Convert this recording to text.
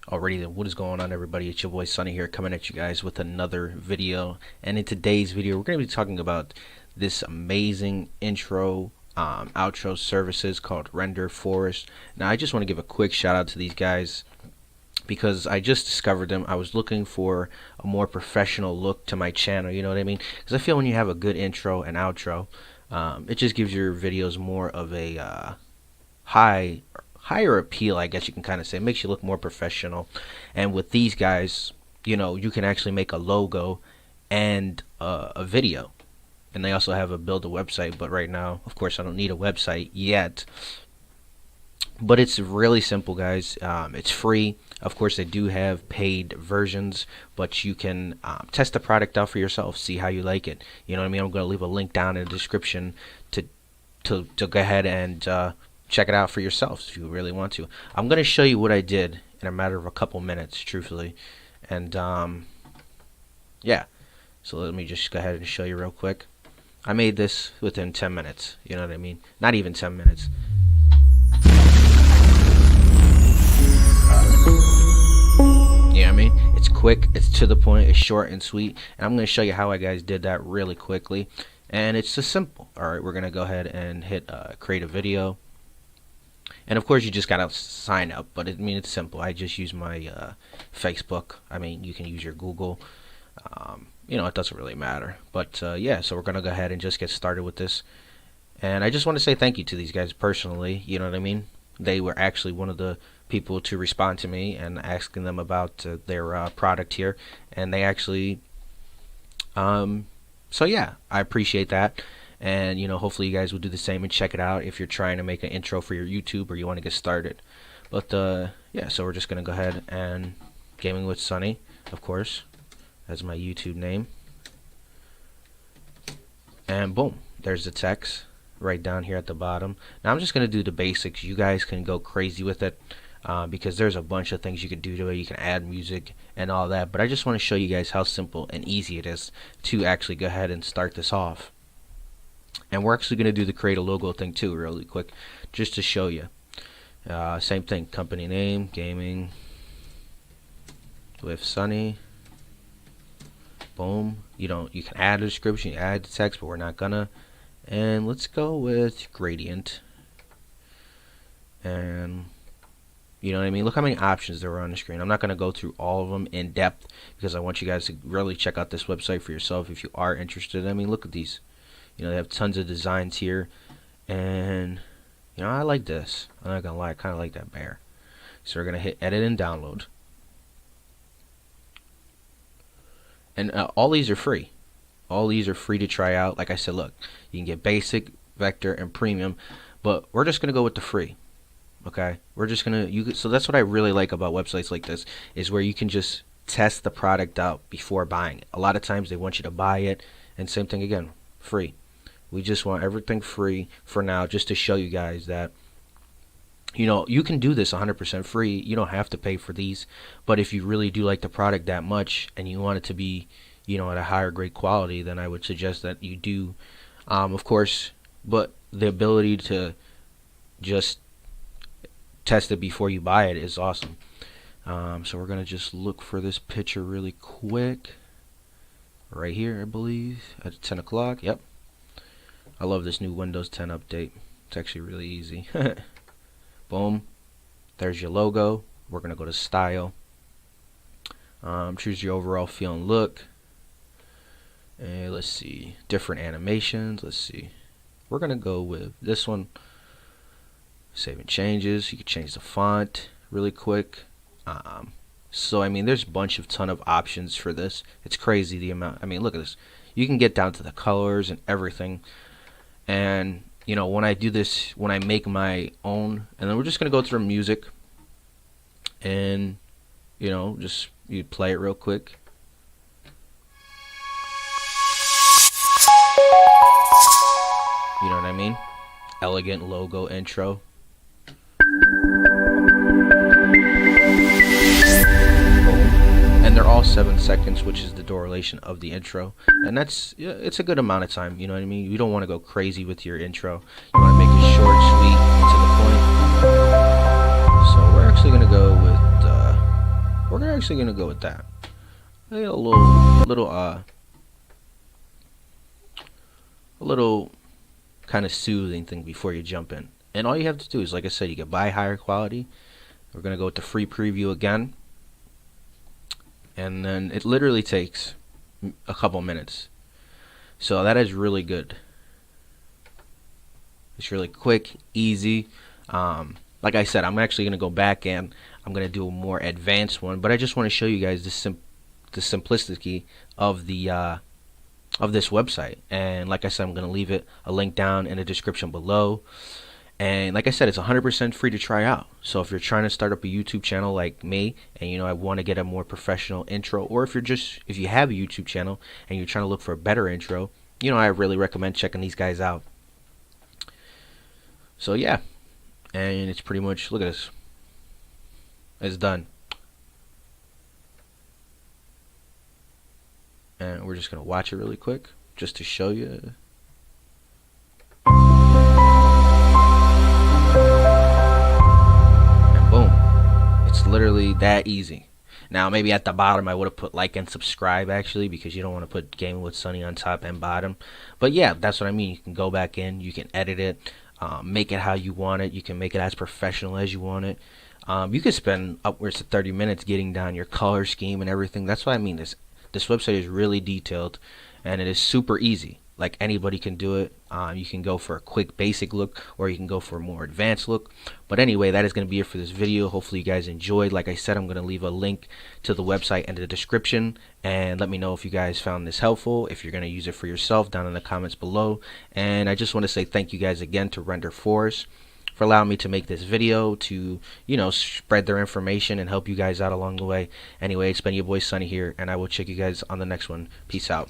Alrighty then, what is going on, everybody? It's your boy Sunny here, coming at you guys with another video. And in today's video, we're going to be talking about this amazing intro outro services called RenderForest. Now I just want to give a quick shout out to these guys because I just discovered them. I was looking for a more professional look to my channel, you know what I mean? Because I feel when you have a good intro and outro, it just gives your videos more of a higher appeal, I guess you can kind of say. It makes you look more professional. And with these guys, you know, you can actually make a logo and a video. And they also have a build a website, but right now, of course, I don't need a website yet. But it's really simple, guys. It's free. Of course, they do have paid versions, but you can test the product out for yourself, see how you like it. You know what I mean? I'm going to leave a link down in the description to go ahead and check it out for yourselves if you really want to. I'm going to show you what I did in a matter of a couple minutes, truthfully. And yeah, so let me just go ahead and show you real quick. I made this within 10 minutes, you know what I mean? Not even 10 minutes. Yeah, I mean, it's quick, it's to the point, it's short and sweet, and I'm going to show you how I guys did that really quickly. And it's just simple. Alright, we're going to go ahead and hit create a video. And of course you just gotta sign up, but I mean, it's simple. I just use my Facebook. I mean, you can use your Google. You know, it doesn't really matter. But yeah, so we're gonna go ahead and just get started with this. And I just want to say thank you to these guys personally. You know what I mean? They were actually one of the people to respond to me and asking them about their product here, and they actually so yeah, I appreciate that. And you know, hopefully you guys will do the same and check it out if you're trying to make an intro for your YouTube or you want to get started. But yeah, so we're just gonna go ahead and Gaming with Sunny, of course, that's my YouTube name. And boom, there's the text right down here at the bottom. Now I'm just gonna do the basics. You guys can go crazy with it because there's a bunch of things you can do to it. You can add music and all that, but I just want to show you guys how simple and easy it is to actually go ahead and start this off. And we're actually going to do the create a logo thing too really quick, just to show you. Same thing, company name, Gaming with Sunny. Boom. You can add a description, you add the text, but we're not gonna. And let's go with gradient. And you know what I mean? Look how many options there are on the screen. I'm not going to go through all of them in depth because I want you guys to really check out this website for yourself if you are interested. I mean, look at these. You know, they have tons of designs here, and you know, I like this. I'm not gonna lie, I kind of like that bear. So we're gonna hit edit and download, and all these are free. All these are free to try out. Like I said, look, you can get basic, vector, and premium, but we're just gonna go with the free. Okay, we're just gonna so that's what I really like about websites like this, is where you can just test the product out before buying it. A lot of times they want you to buy it, and same thing again, free. We just want everything free for now, just to show you guys that, you know, you can do this 100% free. You don't have to pay for these. But if you really do like the product that much and you want it to be, you know, at a higher grade quality, then I would suggest that you do, of course. But the ability to just test it before you buy it is awesome. So we're gonna just look for this picture really quick. Right here, I believe, at 10 o'clock. Yep. I love this new Windows 10 update. It's actually really easy. Boom. There's your logo. We're going to go to style. Choose your overall feel and look. And let's see. Different animations. Let's see. We're going to go with this one. Saving changes. You can change the font really quick. So I mean, there's a ton of options for this. It's crazy the amount. I mean, look at this. You can get down to the colors and everything. And you know, when I do this, when I make my own, and then we're just gonna go through music, and you know, just you play it real quick. You know what I mean? Elegant logo intro. And they're all 7 seconds, which is the duration of the intro, and that's, yeah, it's a good amount of time. You know what I mean? You don't want to go crazy with your intro. You want to make it short, sweet, and to the point. So we're actually gonna go with actually gonna go with that. A little kind of soothing thing before you jump in. And all you have to do is, like I said, you can buy higher quality. We're gonna go with the free preview again, and then it literally takes a couple minutes. So that is really good. It's really quick, easy. Like I said, I'm actually gonna go back and I'm gonna do a more advanced one, but I just want to show you guys the simplicity of the of this website. And like I said, I'm gonna leave a link down in the description below. And like I said, it's 100% free to try out. So if you're trying to start up a YouTube channel like me, and I want to get a more professional intro, or if you have a YouTube channel and you're trying to look for a better intro, I really recommend checking these guys out. So yeah, and it's pretty much, look at this, it's done. And we're just gonna watch it really quick just to show you. Literally that easy. Now maybe at the bottom I would have put like and subscribe, actually, because you don't want to put Gaming with Sunny on top and bottom. But yeah, that's what I mean. You can go back in, you can edit it, make it how you want it. You can make it as professional as you want it. You can spend upwards of 30 minutes getting down your color scheme and everything. That's what I mean. This website is really detailed, and it is super easy. Like, anybody can do it. You can go for a quick basic look, or you can go for a more advanced look. But anyway, that is going to be it for this video. Hopefully you guys enjoyed. Like I said, I'm going to leave a link to the website in the description, and let me know if you guys found this helpful, if you're going to use it for yourself, down in the comments below. And I just want to say thank you guys again to RenderForest for allowing me to make this video, to spread their information and help you guys out along the way. Anyway, it's been your boy Sunny here, and I will check you guys on the next one. Peace out.